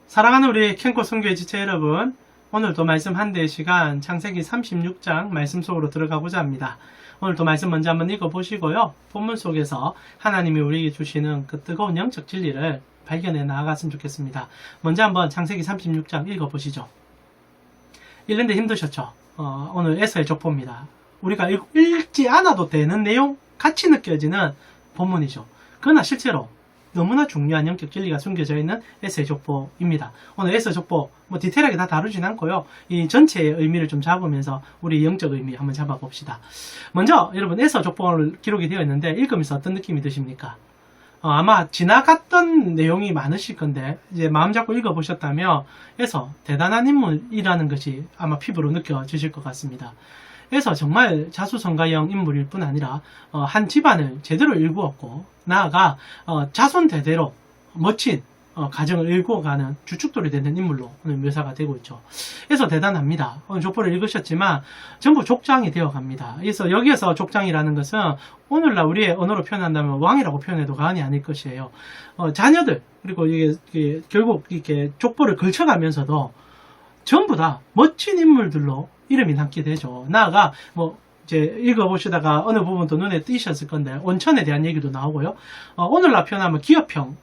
사랑하는 우리 캔코 선교의 지체 여러분, 오늘도 말씀 한 대의 시간 창세기 36장 말씀 속으로 들어가고자 합니다. 오늘도 말씀 먼저 한번 읽어보시고요. 본문 속에서 하나님이 우리에게 주시는 그 뜨거운 영적 진리를 발견해 나아갔으면 좋겠습니다. 먼저 한번 창세기 36장 읽어보시죠. 읽는데 힘드셨죠? 오늘 에서의 족보입니다. 우리가 읽지 않아도 되는 내용 같이 느껴지는 본문이죠. 그러나 실제로 너무나 중요한 영적 진리가 숨겨져 있는 에서의 족보입니다. 오늘 에서 족보 디테일하게 다 다루진 않고요. 이 전체의 의미를 좀 잡으면서 우리 영적 의미 한번 잡아봅시다. 먼저 여러분 에서 족보를 기록이 되어 있는데 읽으면서 어떤 느낌이 드십니까? 아마 지나갔던 내용이 많으실 건데 이제 마음 잡고 읽어보셨다면 에서 대단한 인물이라는 것이 아마 피부로 느껴지실 것 같습니다. 그래서 정말 자수성가형 인물일 뿐 아니라 한 집안을 제대로 일구었고 나아가 자손 대대로 멋진 가정을 일구어가는 주축돌이 되는 인물로 오늘 묘사가 되고 있죠. 그래서 대단합니다. 오늘 족보를 읽으셨지만 전부 족장이 되어갑니다. 그래서 여기에서 족장이라는 것은 오늘날 우리의 언어로 표현한다면 왕이라고 표현해도 과언이 아닐 것이에요. 자녀들 그리고 이게 결국 이렇게 족보를 걸쳐가면서도 전부 다 멋진 인물들로 이름이 남게 되죠. 나아가 이제 읽어보시다가 어느 부분도 눈에 띄셨을 건데 온천에 대한 얘기도 나오고요. 오늘날 표현하면 기업형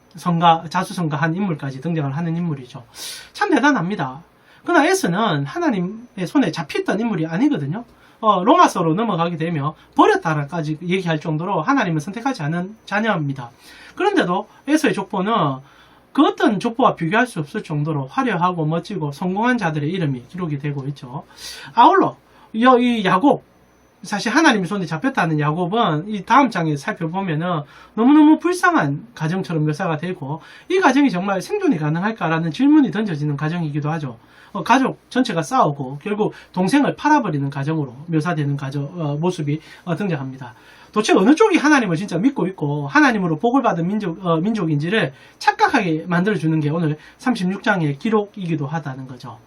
자수성가한 인물까지 등장을 하는 인물이죠. 참 대단합니다. 그러나 에스는 하나님의 손에 잡혔던 인물이 아니거든요. 로마서로 넘어가게 되면 버렸다라까지 얘기할 정도로 하나님을 선택하지 않은 자녀입니다. 그런데도 에서의 족보는 그 어떤 족보와 비교할 수 없을 정도로 화려하고 멋지고 성공한 자들의 이름이 기록이 되고 있죠. 아울러 이 야곱, 사실 하나님의 손에 잡혔다는 야곱은 이 다음 장에 살펴보면은 너무너무 불쌍한 가정처럼 묘사가 되고 이 가정이 정말 생존이 가능할까라는 질문이 던져지는 가정이기도 하죠. 가족 전체가 싸우고 결국 동생을 팔아버리는 가정으로 묘사되는 모습이 등장합니다. 도대체 어느 쪽이 하나님을 진짜 믿고 있고 하나님으로 복을 받은 민족인지를 착각하게 만들어주는 게 오늘 36장의 기록이기도 하다는 거죠.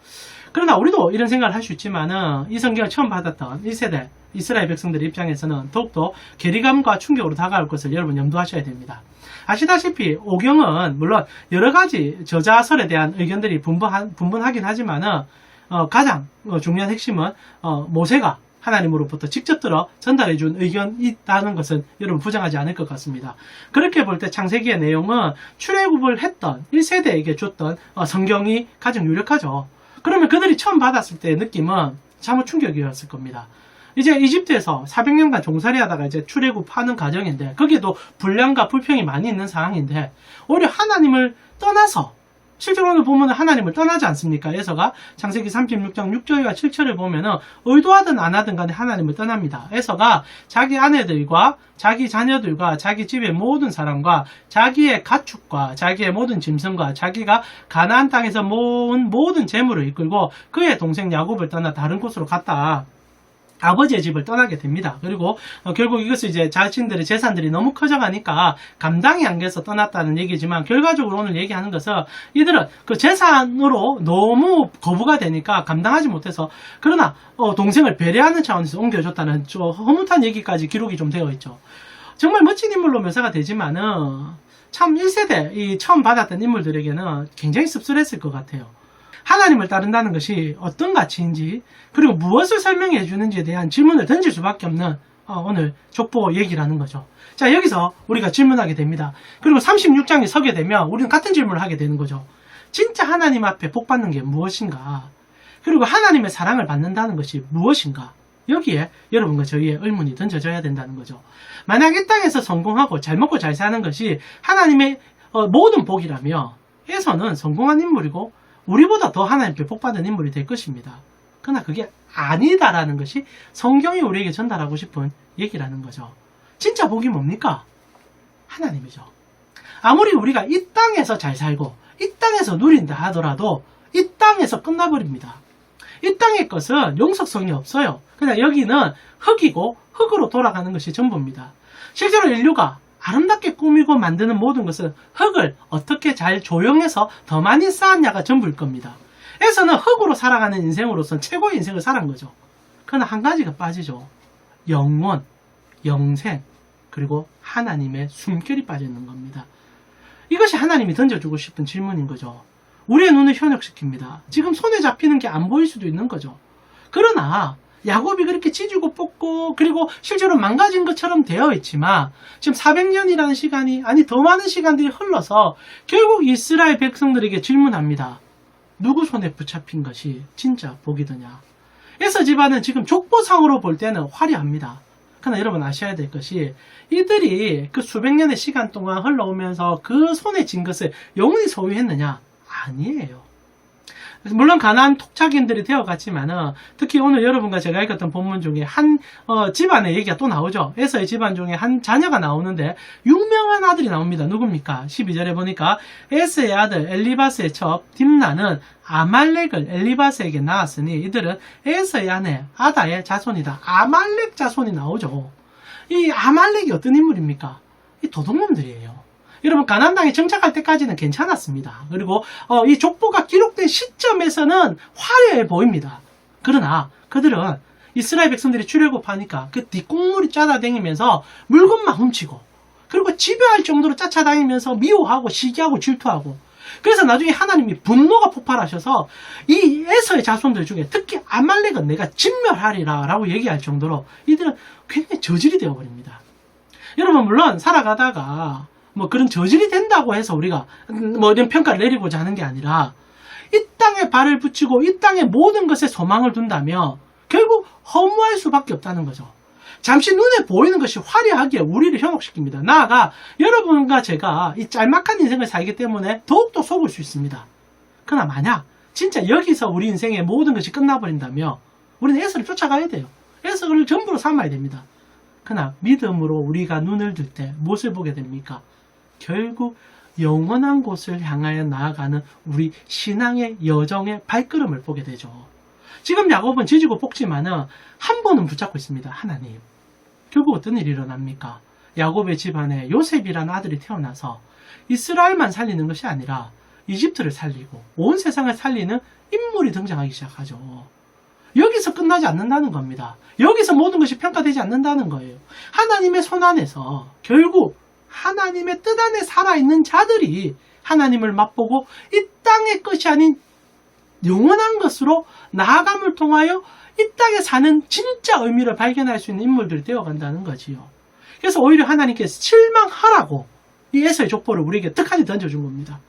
그러나 우리도 이런 생각을 할 수 있지만은 이 성경을 처음 받았던 1세대 이스라엘 백성들의 입장에서는 더욱더 괴리감과 충격으로 다가올 것을 여러분 염두하셔야 됩니다. 아시다시피 오경은 물론 여러 가지 저자설에 대한 의견들이 분분하긴 하지만은 가장 중요한 핵심은 모세가 하나님으로부터 직접 들어 전달해준 의견이 있다는 것은 여러분 부정하지 않을 것 같습니다. 그렇게 볼 때 창세기의 내용은 출애굽을 했던 1세대에게 줬던 성경이 가장 유력하죠. 그러면 그들이 처음 받았을 때의 느낌은 참으로 충격이었을 겁니다. 이제 이집트에서 400년간 종살이 하다가 이제 출애굽하는 과정인데 거기에도 분량과 불평이 많이 있는 상황인데 오히려 하나님을 떠나서 실제로 오늘 보면 하나님을 떠나지 않습니까? 에서가 창세기 36장 6절과 7절을 보면은 의도하든 안 하든 간에 하나님을 떠납니다. 에서가 자기 아내들과 자기 자녀들과 자기 집의 모든 사람과 자기의 가축과 자기의 모든 짐승과 자기가 가나안 땅에서 모은 모든 재물을 이끌고 그의 동생 야곱을 떠나 다른 곳으로 갔다. 아버지의 집을 떠나게 됩니다. 그리고 결국 이것을 이제 자신들의 재산들이 너무 커져가니까 감당이 안 돼서 떠났다는 얘기지만 결과적으로 오늘 얘기하는 것은 이들은 그 재산으로 너무 거부가 되니까 감당하지 못해서 그러나 동생을 배려하는 차원에서 옮겨줬다는 허무한 얘기까지 기록이 좀 되어 있죠. 정말 멋진 인물로 묘사가 되지만은 참 1세대 이 처음 받았던 인물들에게는 굉장히 씁쓸했을 것 같아요. 하나님을 따른다는 것이 어떤 가치인지 그리고 무엇을 설명해 주는지에 대한 질문을 던질 수밖에 없는 오늘 족보 얘기라는 거죠. 자, 여기서 우리가 질문하게 됩니다. 그리고 36장에 서게 되면 우리는 같은 질문을 하게 되는 거죠. 진짜 하나님 앞에 복 받는 게 무엇인가? 그리고 하나님의 사랑을 받는다는 것이 무엇인가? 여기에 여러분과 저희의 의문이 던져져야 된다는 거죠. 만약 이 땅에서 성공하고 잘 먹고 잘 사는 것이 하나님의 모든 복이라면 에서는 성공한 인물이고 우리보다 더 하나님께 복받은 인물이 될 것입니다. 그러나 그게 아니다라는 것이 성경이 우리에게 전달하고 싶은 얘기라는 거죠. 진짜 복이 뭡니까? 하나님이죠. 아무리 우리가 이 땅에서 잘 살고 이 땅에서 누린다 하더라도 이 땅에서 끝나버립니다. 이 땅의 것은 영속성이 없어요. 그냥 여기는 흙이고 흙으로 돌아가는 것이 전부입니다. 실제로 인류가 아름답게 꾸미고 만드는 모든 것은 흙을 어떻게 잘 조형해서 더 많이 쌓았냐가 전부일 겁니다. 에서는 흙으로 살아가는 인생으로서는 최고의 인생을 살은 거죠. 그러나 한 가지가 빠지죠. 영원, 영생, 그리고 하나님의 숨결이 빠져 있는 겁니다. 이것이 하나님이 던져주고 싶은 질문인 거죠. 우리의 눈을 현혹시킵니다. 지금 손에 잡히는 게 안 보일 수도 있는 거죠. 그러나 야곱이 그렇게 찢고 뽑고 그리고 실제로 망가진 것처럼 되어 있지만 지금 400년이라는 시간이 아니 더 많은 시간들이 흘러서 결국 이스라엘 백성들에게 질문합니다. 누구 손에 붙잡힌 것이 진짜 복이 드냐. 에서 집안은 지금 족보상으로 볼 때는 화려합니다. 그러나 여러분 아셔야 될 것이 이들이 그 수백 년의 시간 동안 흘러오면서 그 손에 쥔 것을 영원히 소유했느냐? 아니에요. 물론 가나안 토착인들이 되어갔지만은 특히 오늘 여러분과 제가 읽었던 본문 중에 한 집안의 얘기가 또 나오죠. 에서의 집안 중에 한 자녀가 나오는데 유명한 아들이 나옵니다. 누굽니까? 12절에 보니까 에서의 아들 엘리바스의 첩 딥나는 아말렉을 엘리바스에게 낳았으니 이들은 에서의 아내 아다의 자손이다. 아말렉 자손이 나오죠. 이 아말렉이 어떤 인물입니까? 이 도둑놈들이에요. 여러분 가나안 땅에 정착할 때까지는 괜찮았습니다. 그리고 이 족보가 기록된 시점에서는 화려해 보입니다. 그러나 그들은 이스라엘 백성들이 출애굽하니까 그 뒷국물이 짜다다니면서 물건만 훔치고 그리고 지배할 정도로 쫓아다니면서 미워하고 시기하고 질투하고 그래서 나중에 하나님이 분노가 폭발하셔서 이 에서의 자손들 중에 특히 아말렉은 내가 진멸하리라 라고 얘기할 정도로 이들은 굉장히 저질이 되어버립니다. 여러분 물론 살아가다가 뭐 그런 저질이 된다고 해서 우리가 뭐 이런 평가를 내리고자 하는 게 아니라 이 땅에 발을 붙이고 이 땅에 모든 것에 소망을 둔다면 결국 허무할 수밖에 없다는 거죠. 잠시 눈에 보이는 것이 화려하기에 우리를 현혹시킵니다. 나아가 여러분과 제가 이 짤막한 인생을 살기 때문에 더욱더 속을 수 있습니다. 그러나 만약 진짜 여기서 우리 인생의 모든 것이 끝나버린다면 우리는 에서를 쫓아가야 돼요. 에서를 전부로 삼아야 됩니다. 그러나 믿음으로 우리가 눈을 들 때 무엇을 보게 됩니까? 결국 영원한 곳을 향하여 나아가는 우리 신앙의 여정의 발걸음을 보게 되죠. 지금 야곱은 지지고 볶지만은 한 번은 붙잡고 있습니다. 하나님. 결국 어떤 일이 일어납니까? 야곱의 집안에 요셉이라는 아들이 태어나서 이스라엘만 살리는 것이 아니라 이집트를 살리고 온 세상을 살리는 인물이 등장하기 시작하죠. 여기서 끝나지 않는다는 겁니다. 여기서 모든 것이 평가되지 않는다는 거예요. 하나님의 손 안에서 결국 하나님의 뜻 안에 살아있는 자들이 하나님을 맛보고 이 땅의 것이 아닌 영원한 것으로 나아감을 통하여 이 땅에 사는 진짜 의미를 발견할 수 있는 인물들이 되어간다는 거지요. 그래서 오히려 하나님께서 실망하라고 이 에서의 족보를 우리에게 득하니 던져준 겁니다.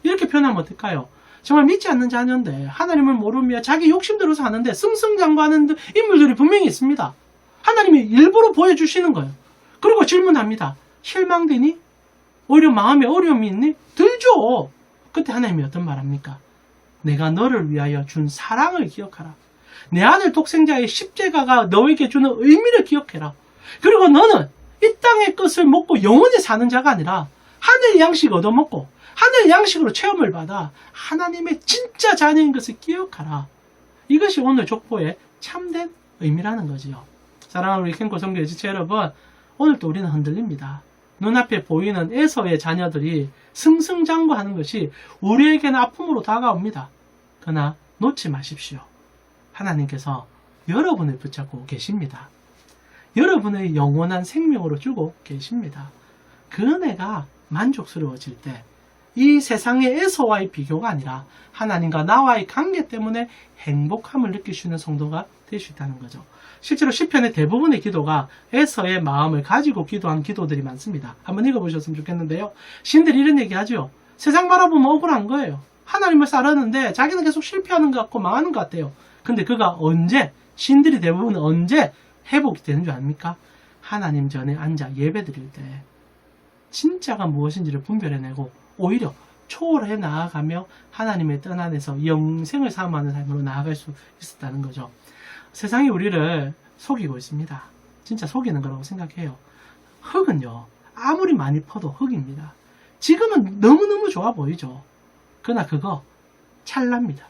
이렇게 표현하면 어떨까요? 정말 믿지 않는 자녀인데 하나님을 모르며 자기 욕심대로 사는데 승승장구하는 인물들이 분명히 있습니다. 하나님이 일부러 보여주시는 거예요. 그리고 질문합니다. 실망되니? 오히려 마음에 어려움이 있니? 들죠. 그때 하나님이 어떤 말합니까? 내가 너를 위하여 준 사랑을 기억하라. 내 아들 독생자의 십자가가 너에게 주는 의미를 기억해라. 그리고 너는 이 땅의 것을 먹고 영원히 사는 자가 아니라 하늘 양식 얻어먹고 하늘 양식으로 체험을 받아 하나님의 진짜 자녀인 것을 기억하라. 이것이 오늘 족보의 참된 의미라는 거지요. 사랑하는 우리 캔코 성교의 지체 여러분, 오늘도 우리는 흔들립니다. 눈앞에 보이는 에서의 자녀들이 승승장구하는 것이 우리에게는 아픔으로 다가옵니다. 그러나 놓지 마십시오. 하나님께서 여러분을 붙잡고 계십니다. 여러분의 영원한 생명으로 주고 계십니다. 그 은혜가 만족스러워질 때 이 세상의 에서와의 비교가 아니라 하나님과 나와의 관계 때문에 행복함을 느낄 수 있는 성도가 될 수 있다는 거죠. 실제로 시편의 대부분의 기도가 에서의 마음을 가지고 기도한 기도들이 많습니다. 한번 읽어보셨으면 좋겠는데요. 시인들이 이런 얘기하죠. 세상 바라보면 억울한 거예요. 하나님을 따르는데 자기는 계속 실패하는 것 같고 망하는 것 같아요. 근데 그가 언제, 시인들이 대부분 언제 회복이 되는 줄 압니까? 하나님 전에 앉아 예배 드릴 때 진짜가 무엇인지를 분별해내고 오히려 초월해 나아가며 하나님의 뜻 안에서 영생을 사모하는 삶으로 나아갈 수 있었다는 거죠. 세상이 우리를 속이고 있습니다. 진짜 속이는 거라고 생각해요. 흙은요, 아무리 많이 퍼도 흙입니다. 지금은 너무너무 좋아 보이죠. 그러나 그거 찰납니다.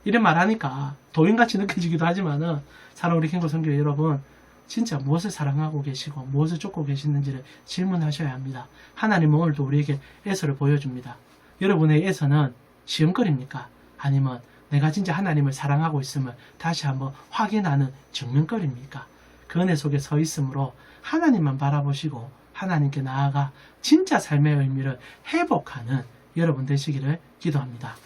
이런 말 하니까 도인같이 느껴지기도 하지만은 사랑하는 우리 캔고 성교 여러분, 진짜 무엇을 사랑하고 계시고 무엇을 쫓고 계시는지를 질문하셔야 합니다. 하나님은 오늘도 우리에게 에서를 보여줍니다. 여러분의 에서는 시험거리입니까? 아니면 내가 진짜 하나님을 사랑하고 있음을 다시 한번 확인하는 증명거리입니까? 그 은혜 속에 서 있으므로 하나님만 바라보시고 하나님께 나아가 진짜 삶의 의미를 회복하는 여러분 되시기를 기도합니다.